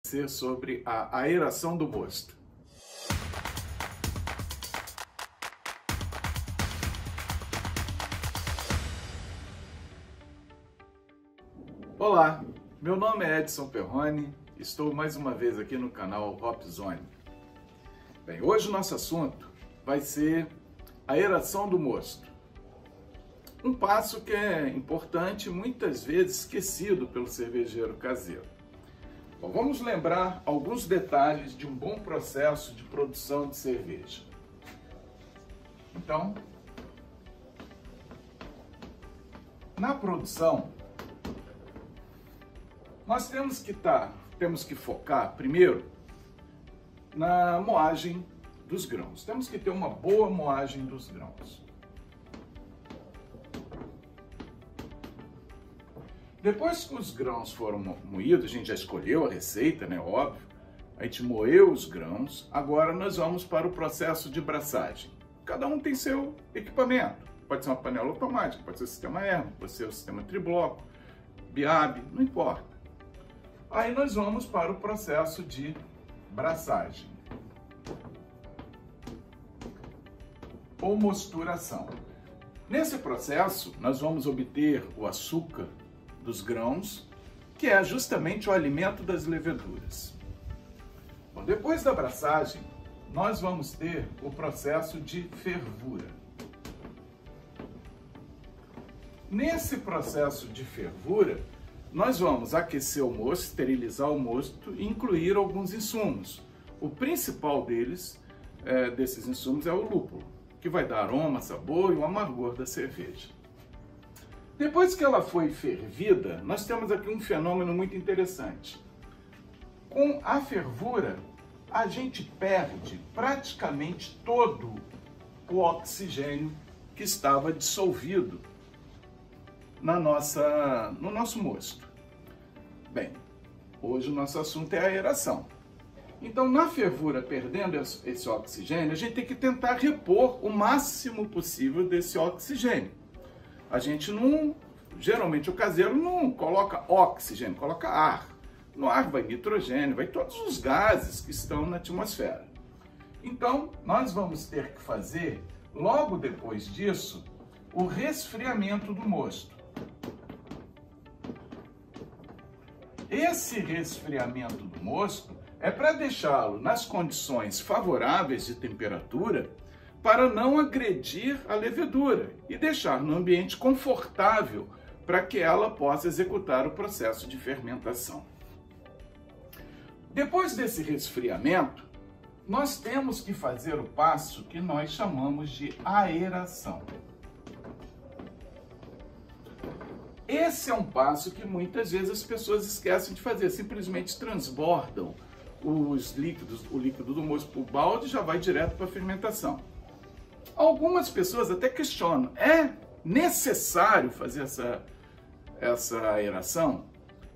Ser sobre a aeração do mosto. Olá, meu nome é Edson Perrone, estou mais uma vez aqui no canal Hop Zone. Bem, hoje o nosso assunto vai ser a aeração do mosto. Um passo que é importante e muitas vezes esquecido pelo cervejeiro caseiro. Bom, vamos lembrar alguns detalhes de um bom processo de produção de cerveja. Então, na produção, nós temos que focar primeiro na moagem dos grãos. Temos que ter uma boa moagem dos grãos. Depois que os grãos foram moídos, a gente já escolheu a receita, né? Óbvio. A gente moeu os grãos. Agora nós vamos para o processo de braçagem. Cada um tem seu equipamento. Pode ser uma panela automática, pode ser o sistema Hermes, pode ser o sistema tribloco, Biab, não importa. Aí nós vamos para o processo de braçagem ou mosturação. Nesse processo, nós vamos obter o açúcar dos grãos, que é justamente o alimento das leveduras. Bom, depois da braçagem, nós vamos ter o processo de fervura. Nesse processo de fervura, nós vamos aquecer o mosto, esterilizar o mosto e incluir alguns insumos. O principal desses insumos é o lúpulo, que vai dar aroma, sabor e o amargor da cerveja. Depois que ela foi fervida, nós temos aqui um fenômeno muito interessante. Com a fervura, a gente perde praticamente todo o oxigênio que estava dissolvido no nosso mosto. Bem, hoje o nosso assunto é a aeração. Então, na fervura, perdendo esse oxigênio, a gente tem que tentar repor o máximo possível desse oxigênio. A gente geralmente o caseiro não coloca oxigênio, coloca ar. No ar vai nitrogênio, vai todos os gases que estão na atmosfera. Então, nós vamos ter que fazer, logo depois disso, o resfriamento do mosto. Esse resfriamento do mosto é para deixá-lo nas condições favoráveis de temperatura para não agredir a levedura e deixar no ambiente confortável para que ela possa executar o processo de fermentação. Depois desse resfriamento, nós temos que fazer o passo que nós chamamos de aeração. Esse é um passo que muitas vezes as pessoas esquecem de fazer, simplesmente transbordam o líquido do mosto para o balde e já vai direto para a fermentação. Algumas pessoas até questionam, é necessário fazer essa aeração?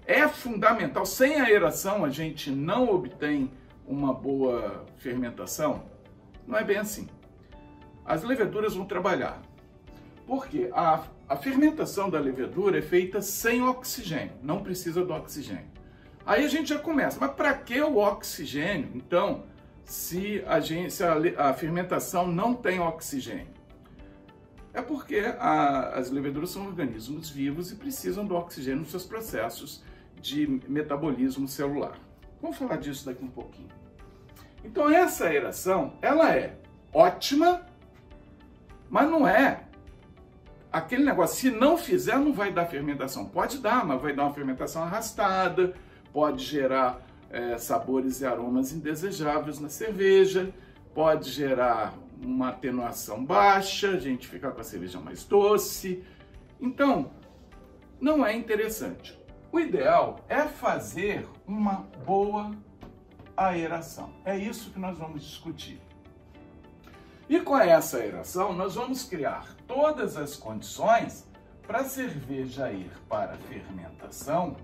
É fundamental, sem a aeração a gente não obtém uma boa fermentação? Não é bem assim. As leveduras vão trabalhar. Porque a fermentação da levedura é feita sem oxigênio, não precisa do oxigênio. Aí a gente já começa, mas para que o oxigênio, então, se a fermentação não tem oxigênio? É porque as leveduras são organismos vivos e precisam do oxigênio nos seus processos de metabolismo celular. Vamos falar disso daqui um pouquinho. Então essa aeração, ela é ótima, mas não é aquele negócio, se não fizer não vai dar fermentação. Pode dar, mas vai dar uma fermentação arrastada, pode gerar sabores e aromas indesejáveis na cerveja, pode gerar uma atenuação baixa, a gente fica com a cerveja mais doce. Então, não é interessante. O ideal é fazer uma boa aeração. É isso que nós vamos discutir. E com essa aeração, nós vamos criar todas as condições para a cerveja ir para a fermentação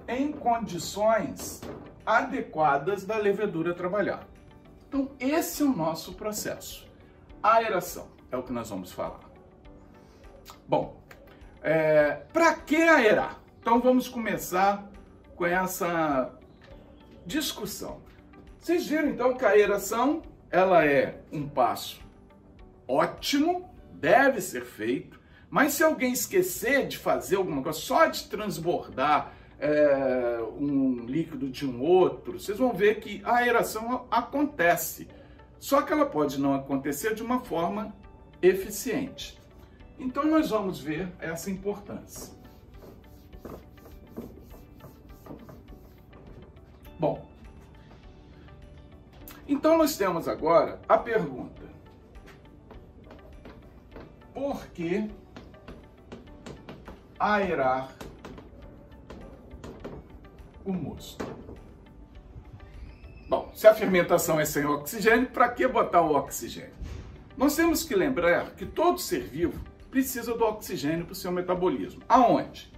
em condições adequadas da levedura trabalhar. Então, esse é o nosso processo. A aeração é o que nós vamos falar. Bom, para que aerar? Então vamos começar com essa discussão. Vocês viram então que a aeração, ela é um passo ótimo, deve ser feito, mas se alguém esquecer de fazer alguma coisa, só de transbordar um líquido de um outro, vocês vão ver que a aeração acontece, só que ela pode não acontecer de uma forma eficiente. Então nós vamos ver essa importância. Bom, então nós temos agora a pergunta: por que aerar o mosto? Bom, se a fermentação é sem oxigênio, para que botar o oxigênio? Nós temos que lembrar que todo ser vivo precisa do oxigênio para o seu metabolismo. Aonde?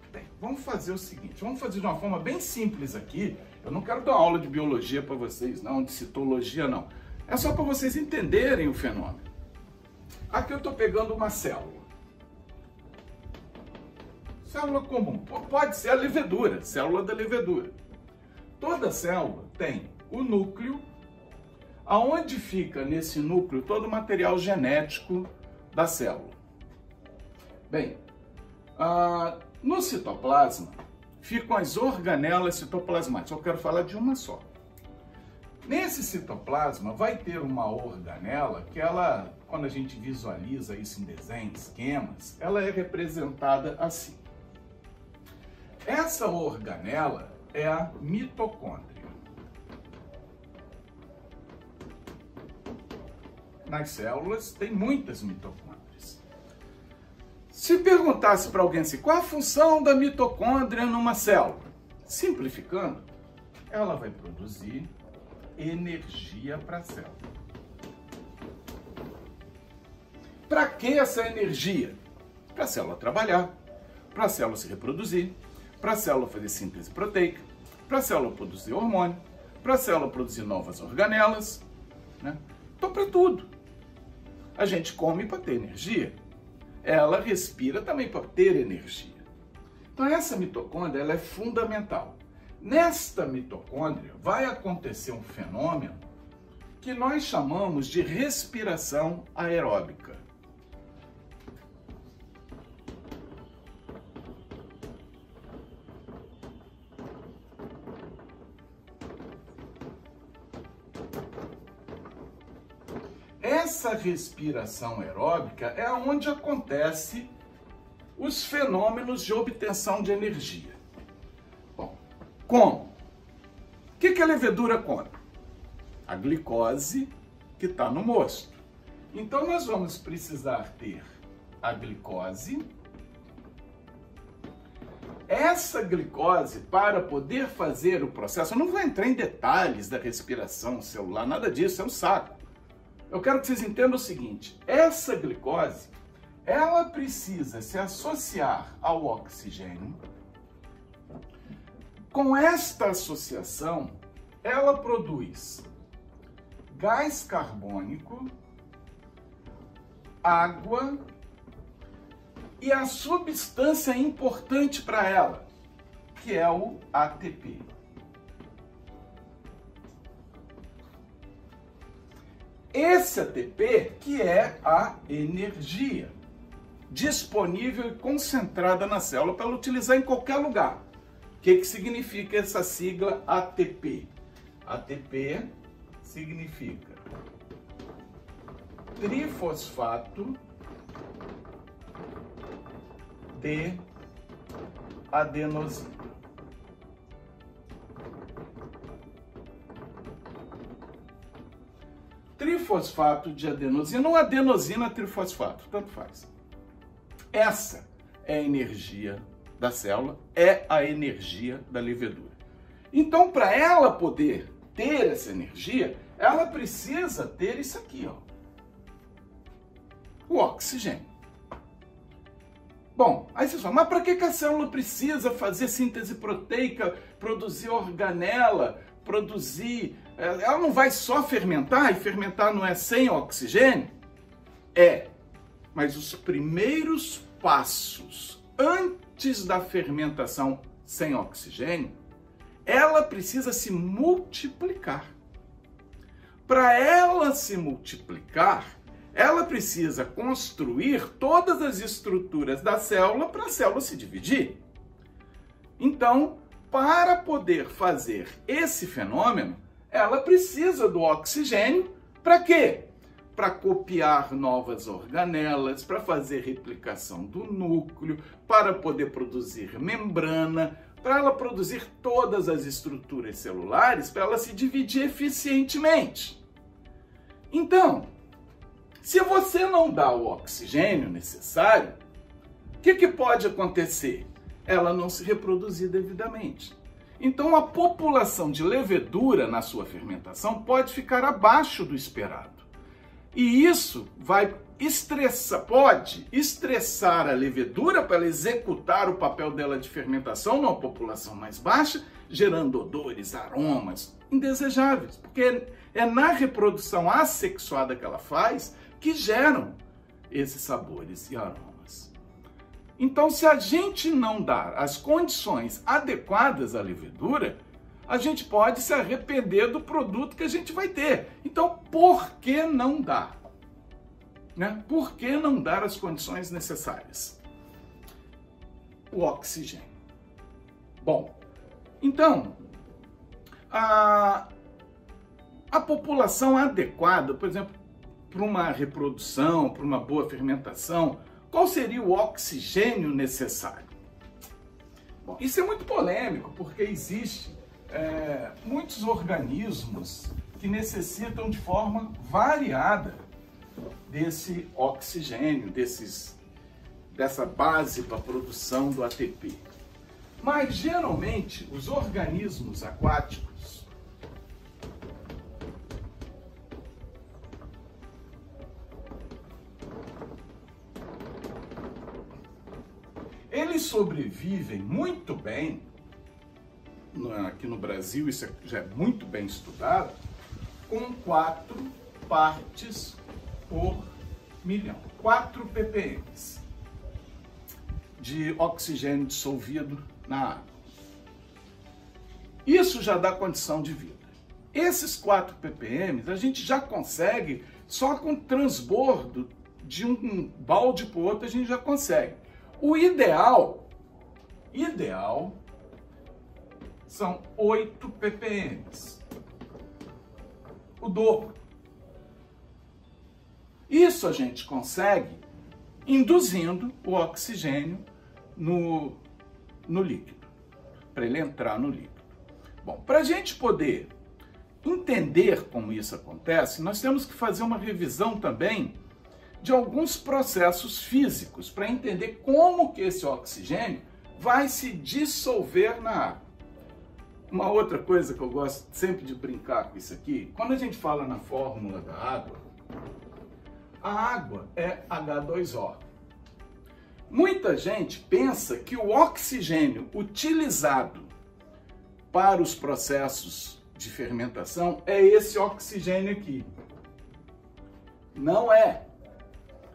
Bem, vamos fazer o seguinte, vamos fazer de uma forma bem simples aqui. Eu não quero dar aula de biologia para vocês, não, de citologia, não. É só para vocês entenderem o fenômeno. Aqui eu estou pegando uma célula. Célula comum, pode ser a levedura, célula da levedura. Toda célula tem o núcleo, aonde fica nesse núcleo todo o material genético da célula. Bem, no citoplasma ficam as organelas citoplasmáticas. Eu quero falar de uma só. Nesse citoplasma vai ter uma organela que ela, quando a gente visualiza isso em desenhos, esquemas, ela é representada assim. Essa organela é a mitocôndria. Nas células tem muitas mitocôndrias. Se perguntasse para alguém assim, qual a função da mitocôndria numa célula? Simplificando, ela vai produzir energia para a célula. Para que essa energia? Para a célula trabalhar, para a célula se reproduzir, para a célula fazer síntese proteica, para a célula produzir hormônio, para a célula produzir novas organelas, né? Então, para tudo. A gente come para ter energia, ela respira também para ter energia. Então, essa mitocôndria ela é fundamental. Nesta mitocôndria vai acontecer um fenômeno que nós chamamos de respiração aeróbica. Essa respiração aeróbica é onde acontece os fenômenos de obtenção de energia. Bom, como? O que a levedura come? A glicose que está no mosto. Então nós vamos precisar ter a glicose. Essa glicose, para poder fazer o processo, eu não vou entrar em detalhes da respiração celular, nada disso, é um saco. Eu quero que vocês entendam o seguinte, essa glicose, ela precisa se associar ao oxigênio. Com esta associação, ela produz gás carbônico, água e a substância importante para ela, que é o ATP. Esse ATP que é a energia disponível e concentrada na célula para ela utilizar em qualquer lugar. O que significa essa sigla ATP? ATP significa trifosfato de adenosina. Trifosfato de adenosina ou adenosina trifosfato, tanto faz. Essa é a energia da célula, é a energia da levedura. Então, para ela poder ter essa energia, ela precisa ter isso aqui, ó, o oxigênio. Bom, aí vocês falam, mas para que a célula precisa fazer síntese proteica, produzir organela, produzir... Ela não vai só fermentar, e fermentar não é sem oxigênio? É, mas os primeiros passos, antes antes da fermentação sem oxigênio, ela precisa se multiplicar. Para ela se multiplicar, ela precisa construir todas as estruturas da célula para a célula se dividir. Então, para poder fazer esse fenômeno, ela precisa do oxigênio para quê? Para copiar novas organelas, para fazer replicação do núcleo, para poder produzir membrana, para ela produzir todas as estruturas celulares, para ela se dividir eficientemente. Então, se você não dá o oxigênio necessário, o que pode acontecer? Ela não se reproduzir devidamente. Então, a população de levedura na sua fermentação pode ficar abaixo do esperado. E isso pode estressar a levedura para ela executar o papel dela de fermentação numa população mais baixa, gerando odores, aromas indesejáveis, porque é na reprodução assexuada que ela faz que geram esses sabores e aromas. Então, se a gente não dar as condições adequadas à levedura, a gente pode se arrepender do produto que a gente vai ter. Então, por que não dar? Né? Por que não dar as condições necessárias? O oxigênio. Bom, então, a população adequada, por exemplo, para uma reprodução, para uma boa fermentação, qual seria o oxigênio necessário? Bom, isso é muito polêmico, porque existe muitos organismos que necessitam de forma variada desse oxigênio, dessa base para a produção do ATP. Mas, geralmente, os organismos aquáticos eles sobrevivem muito bem. Aqui no Brasil isso já é muito bem estudado, com 4 partes por milhão, 4 ppm de oxigênio dissolvido na água. Isso já dá condição de vida. Esses 4 ppm a gente já consegue só com transbordo de um balde para o outro, a gente já consegue. O ideal são 8 ppm, o dobro. Isso a gente consegue induzindo o oxigênio no líquido, para ele entrar no líquido. Bom, para a gente poder entender como isso acontece, nós temos que fazer uma revisão também de alguns processos físicos para entender como que esse oxigênio vai se dissolver na água. Uma outra coisa que eu gosto sempre de brincar com isso aqui, quando a gente fala na fórmula da água, a água é H2O. Muita gente pensa que o oxigênio utilizado para os processos de fermentação é esse oxigênio aqui. Não é.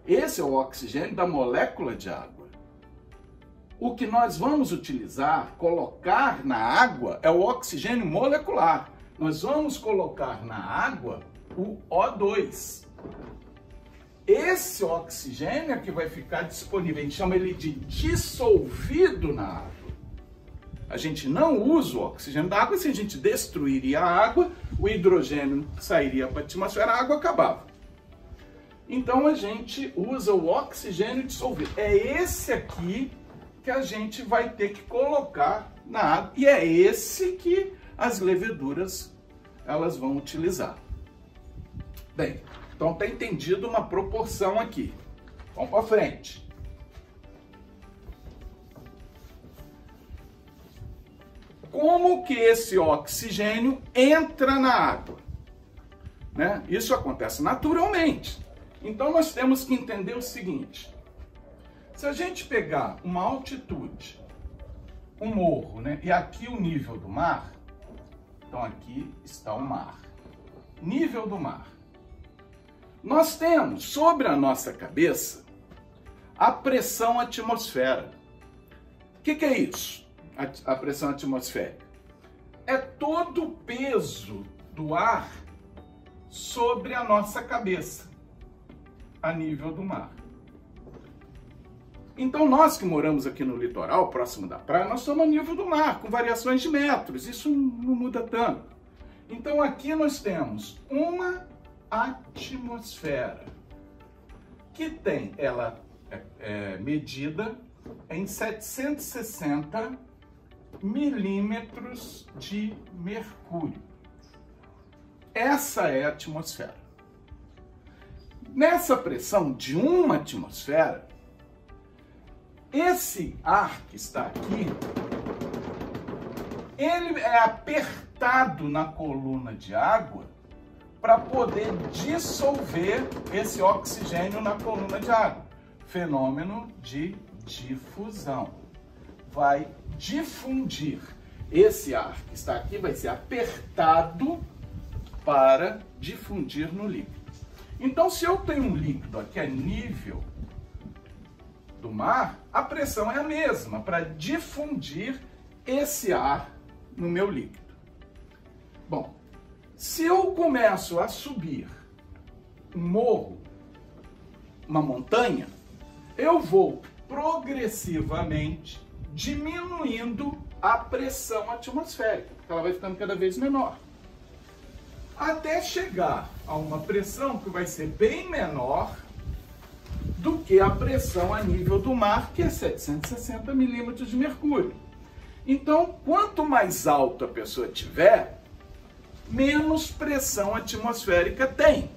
Esse é o oxigênio da molécula de água. O que nós vamos utilizar, colocar na água, é o oxigênio molecular. Nós vamos colocar na água o O2. Esse oxigênio é que vai ficar disponível. A gente chama ele de dissolvido na água. A gente não usa o oxigênio da água. Se a gente destruiria a água, o hidrogênio sairia para a atmosfera, a água acabava. Então a gente usa o oxigênio dissolvido. É esse aqui que a gente vai ter que colocar na água. E é esse que as leveduras elas vão utilizar. Bem, então está entendido uma proporção aqui. Vamos para frente. Como que esse oxigênio entra na água? Né? Isso acontece naturalmente. Então nós temos que entender o seguinte. Se a gente pegar uma altitude, um morro, né? E aqui o nível do mar, então aqui está o mar. Nível do mar. Nós temos sobre a nossa cabeça a pressão atmosfera. que é isso? A pressão atmosférica? É todo o peso do ar sobre a nossa cabeça, a nível do mar. Então nós que moramos aqui no litoral, próximo da praia, nós estamos a nível do mar, com variações de metros, isso não muda tanto. Então aqui nós temos uma atmosfera, que tem, ela é medida em 760 milímetros de mercúrio. Essa é a atmosfera. Nessa pressão de uma atmosfera, esse ar que está aqui, ele é apertado na coluna de água para poder dissolver esse oxigênio na coluna de água. Fenômeno de difusão. Vai difundir. Esse ar que está aqui vai ser apertado para difundir no líquido. Então, se eu tenho um líquido aqui a nível do mar, a pressão é a mesma para difundir esse ar no meu líquido. Bom, se eu começo a subir um morro, uma montanha, eu vou progressivamente diminuindo a pressão atmosférica, porque ela vai ficando cada vez menor, até chegar a uma pressão que vai ser bem menor do que a pressão a nível do mar, que é 760 milímetros de mercúrio. Então, quanto mais alto a pessoa tiver, menos pressão atmosférica tem.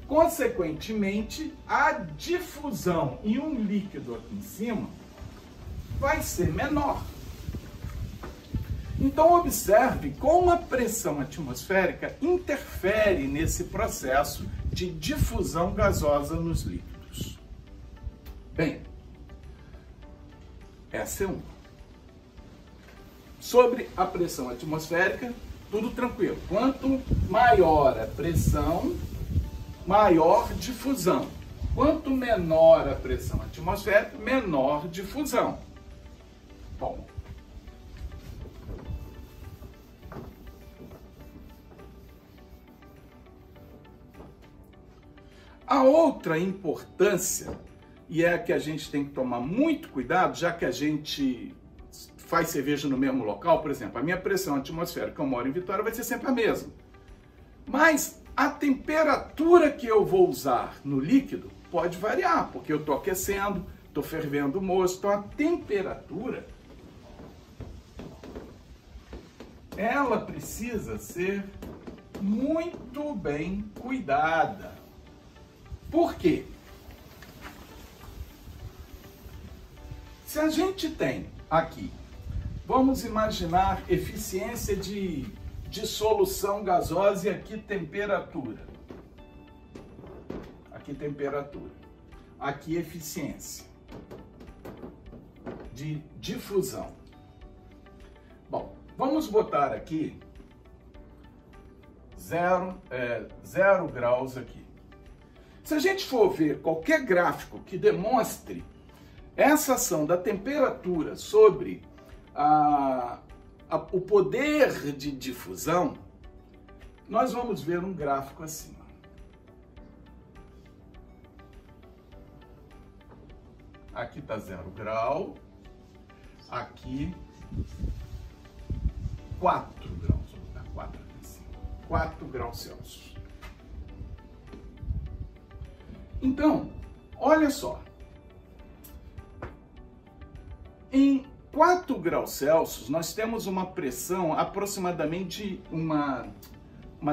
Consequentemente, a difusão em um líquido aqui em cima vai ser menor. Então, observe como a pressão atmosférica interfere nesse processo de difusão gasosa nos líquidos. Bem, essa é uma. Sobre a pressão atmosférica, tudo tranquilo. Quanto maior a pressão, maior difusão. Quanto menor a pressão atmosférica, menor difusão. Bom, a outra importância, e é a que a gente tem que tomar muito cuidado, já que a gente faz cerveja no mesmo local, por exemplo, a minha pressão atmosférica, eu moro em Vitória, vai ser sempre a mesma. Mas a temperatura que eu vou usar no líquido pode variar, porque eu estou aquecendo, estou fervendo o moço, então a temperatura, ela precisa ser muito bem cuidada. Por quê? Se a gente tem aqui, vamos imaginar eficiência de dissolução gasosa e aqui temperatura. Aqui temperatura. Aqui eficiência de difusão. Bom, vamos botar aqui 0 graus aqui. Se a gente for ver qualquer gráfico que demonstre essa ação da temperatura sobre o poder de difusão, nós vamos ver um gráfico assim. Aqui está 0 grau, aqui 4 graus, vou botar 4 aqui assim, 4 graus Celsius. Então, olha só, em 4 graus Celsius, nós temos uma pressão, aproximadamente uma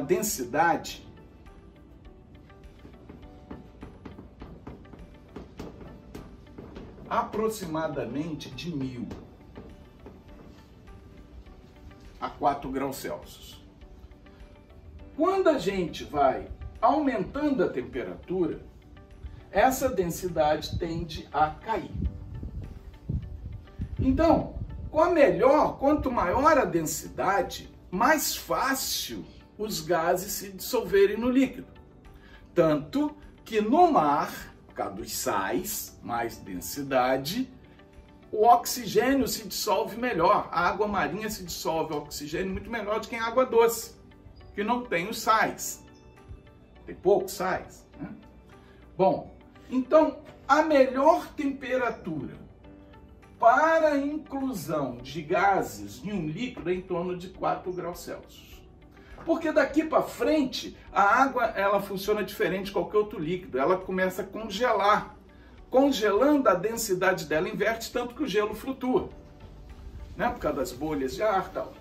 densidade aproximadamente de 1000 a 4 graus Celsius. Quando a gente vai aumentando a temperatura, essa densidade tende a cair. Então, quanto maior a densidade, mais fácil os gases se dissolverem no líquido. Tanto que no mar, por causa dos sais, mais densidade, o oxigênio se dissolve melhor. A água marinha se dissolve o oxigênio muito melhor do que em água doce, que não tem os sais. Tem poucos sais, né? Bom, então a melhor temperatura para a inclusão de gases em um líquido é em torno de 4 graus Celsius. Porque daqui para frente a água ela funciona diferente de qualquer outro líquido. Ela começa a congelar. Congelando, a densidade dela inverte, tanto que o gelo flutua, né? Por causa das bolhas de ar e tal.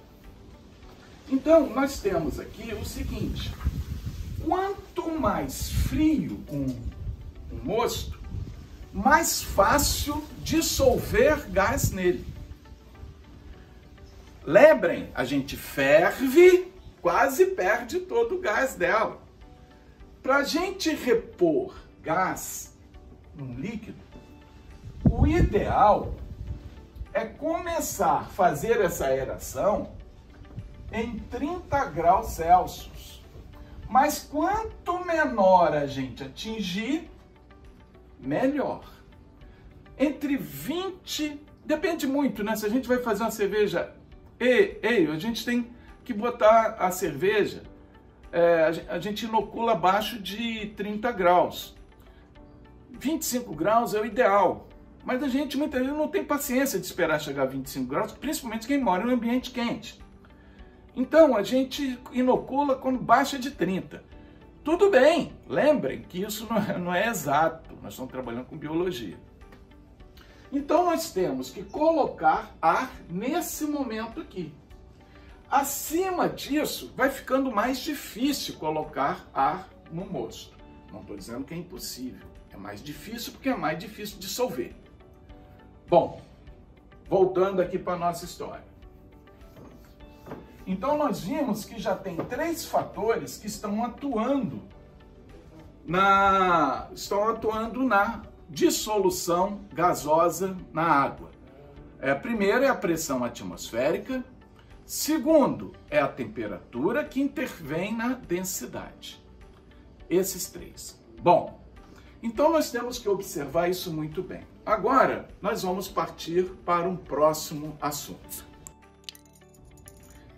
Então, nós temos aqui o seguinte: quanto mais frio um mosto, mais fácil dissolver gás nele. Lembrem, a gente ferve, quase perde todo o gás dela. Para a gente repor gás num líquido, o ideal é começar a fazer essa aeração em 30 graus Celsius. Mas quanto menor a gente atingir, melhor. Entre 20, depende muito, né? Se a gente vai fazer uma cerveja, a gente tem que botar a cerveja, a gente inocula abaixo de 30 graus. 25 graus é o ideal, mas a gente muitas vezes não tem paciência de esperar chegar a 25 graus, principalmente quem mora em um ambiente quente. Então a gente inocula quando baixa de 30. Tudo bem, lembrem que isso não é exato, nós estamos trabalhando com biologia. Então nós temos que colocar ar nesse momento aqui. Acima disso, vai ficando mais difícil colocar ar no mosto. Não estou dizendo que é impossível. É mais difícil porque é mais difícil dissolver. Bom, voltando aqui para a nossa história. Então nós vimos que já tem 3 fatores que estão atuando na dissolução gasosa na água. Primeiro é a pressão atmosférica. Segundo é a temperatura, que intervém na densidade. Esses 3. Bom, então nós temos que observar isso muito bem. Agora, nós vamos partir para um próximo assunto.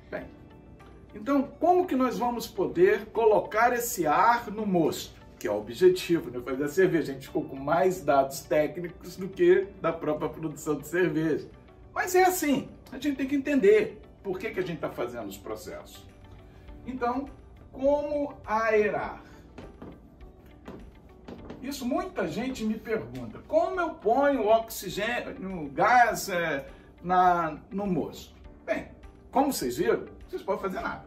Bem, então como que nós vamos poder colocar esse ar no mosto? Que é o objetivo, né? Fazer a cerveja. A gente ficou com mais dados técnicos do que da própria produção de cerveja. Mas é assim, a gente tem que entender por que a gente está fazendo os processos. Então, como aerar? Isso muita gente me pergunta, como eu ponho o oxigênio, o gás no mosto? Bem, como vocês viram, vocês podem fazer nada.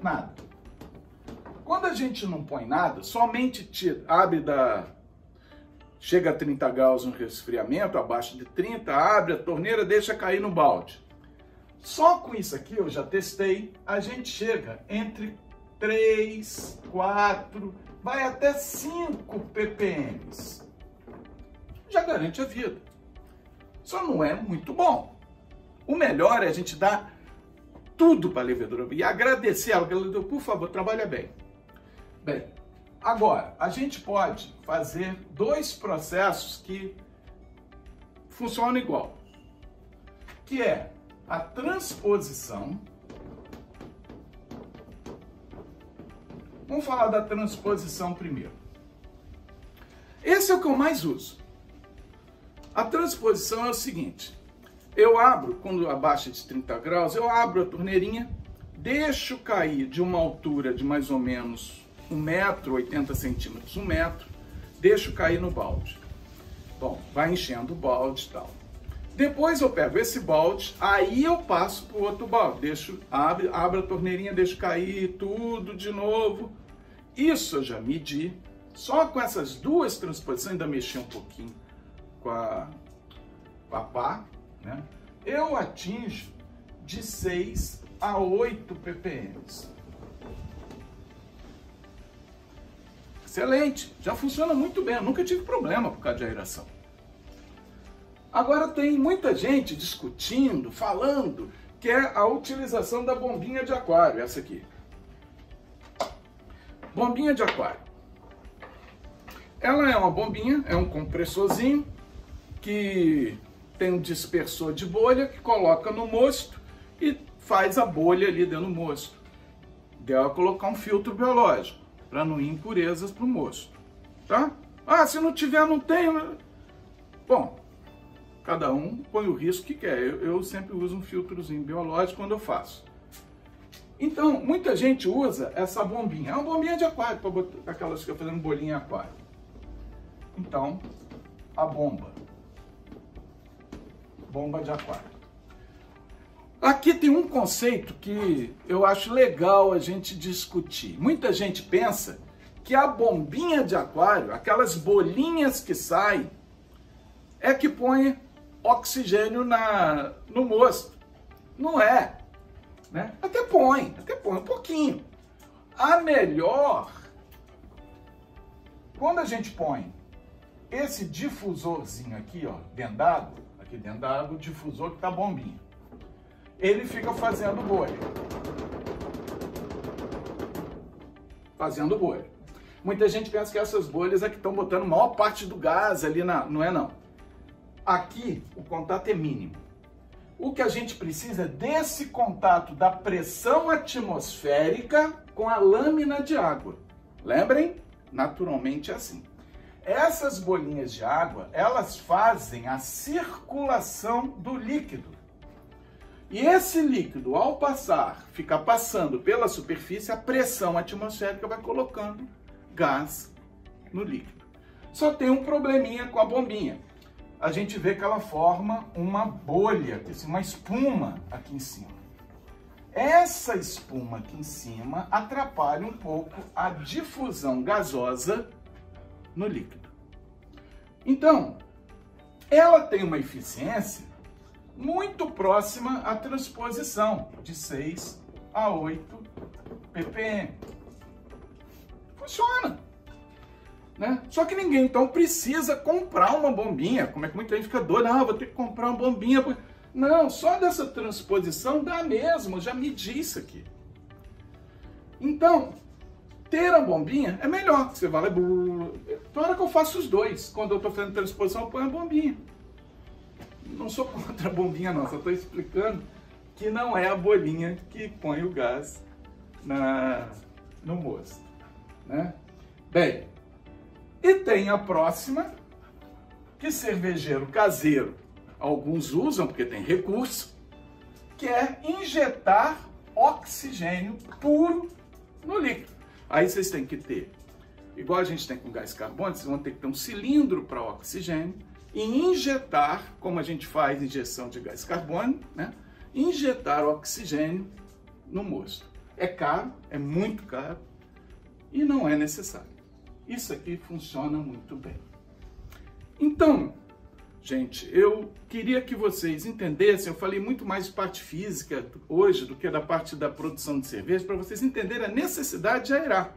Nada. Quando a gente não põe nada, somente chega a 30 graus no resfriamento, abaixo de 30, abre a torneira, deixa cair no balde. Só com isso aqui, eu já testei, a gente chega entre 3, 4, vai até 5 ppm. Já garante a vida. Só não é muito bom. O melhor é a gente dar tudo para a levedura e agradecer ela. Por favor, trabalha bem. Bem, agora, a gente pode fazer 2 processos que funcionam igual. Que é a transposição. Vamos falar da transposição primeiro. Esse é o que eu mais uso. A transposição é o seguinte. Eu abro, quando abaixa de 30 graus, eu abro a torneirinha, deixo cair de uma altura de mais ou menos 1 metro, 80 centímetros, 1 metro, deixo cair no balde. Bom, vai enchendo o balde e tal. Depois eu pego esse balde, aí eu passo para o outro balde. Abro a torneirinha, deixo cair tudo de novo. Isso eu já medi. Só com essas 2 transposições, ainda mexi um pouquinho com a pá, né? Eu atinjo de 6 a 8 ppm. Excelente, já funciona muito bem, eu nunca tive problema por causa de aeração. Agora tem muita gente discutindo, falando que é a utilização da bombinha de aquário, essa aqui. Bombinha de aquário. Ela é uma bombinha, é um compressorzinho que tem um dispersor de bolha que coloca no mosto e faz a bolha ali dentro do mosto. Deve colocar um filtro biológico para não ir impurezas para o mosto, tá? Ah, se não tiver, não tem. Bom, cada um põe o risco que quer. Eu sempre uso um filtrozinho biológico quando eu faço. Então, muita gente usa essa bombinha. É uma bombinha de aquário, para botar aquelas que eu fazendo bolinha em aquário. Então, a bomba de aquário. Aqui tem um conceito que eu acho legal a gente discutir. Muita gente pensa que a bombinha de aquário, aquelas bolinhas que saem, é que põe oxigênio no mosto. Não é, né? Até põe um pouquinho. A melhor, quando a gente põe esse difusorzinho aqui, ó, dentro d'água, aqui dentro da água, o difusor que tá bombinha, ele fica fazendo bolha. Fazendo bolha. Muita gente pensa que essas bolhas é que estão botando a maior parte do gás ali não é não. Aqui o contato é mínimo. O que a gente precisa é desse contato da pressão atmosférica com a lâmina de água. Lembrem? Naturalmente é assim. Essas bolinhas de água, elas fazem a circulação do líquido. E esse líquido, ao ficar passando pela superfície, a pressão atmosférica vai colocando gás no líquido. Só tem um probleminha com a bombinha. A gente vê que ela forma uma bolha, uma espuma aqui em cima. Essa espuma aqui em cima atrapalha um pouco a difusão gasosa no líquido. Então, ela tem uma eficiência muito próxima à transposição, de 6 a 8 ppm. Funciona, né? Só que ninguém, então, precisa comprar uma bombinha. Como é que muita gente fica doida? Ah, vou ter que comprar uma bombinha. Não, só dessa transposição dá mesmo, já medi isso aqui. Então, ter a bombinha é melhor. Você vai lá e... Então, hora que eu faço os dois. Quando eu estou fazendo transposição, eu ponho a bombinha. Não sou contra a bombinha, não. Só estou explicando que não é a bolinha que põe o gás no mosto, né? Bem, e tem a próxima, que cervejeiro caseiro, alguns usam porque tem recurso, que é injetar oxigênio puro no líquido. Aí vocês têm que ter, igual a gente tem com gás carbônico, vocês vão ter que ter um cilindro para oxigênio e injetar, como a gente faz injeção de gás carbônico, né? Injetar oxigênio no mosto. É caro, é muito caro e não é necessário. Isso aqui funciona muito bem. Então, gente, eu queria que vocês entendessem, eu falei muito mais de parte física hoje do que da parte da produção de cerveja, para vocês entenderem a necessidade de aerar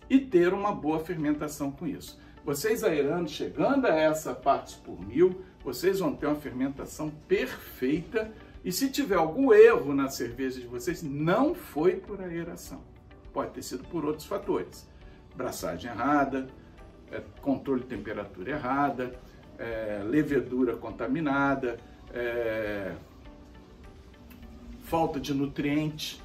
e ter uma boa fermentação com isso. Vocês aerando, chegando a essa partes por mil, vocês vão ter uma fermentação perfeita e se tiver algum erro na cerveja de vocês, não foi por aeração. Pode ter sido por outros fatores. Braçagem errada, controle de temperatura errada, levedura contaminada, falta de nutriente,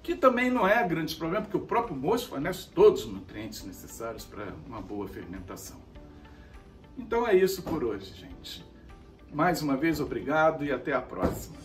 que também não é grande problema, porque o próprio mosto fornece todos os nutrientes necessários para uma boa fermentação. Então é isso por hoje, gente. Mais uma vez, obrigado e até a próxima.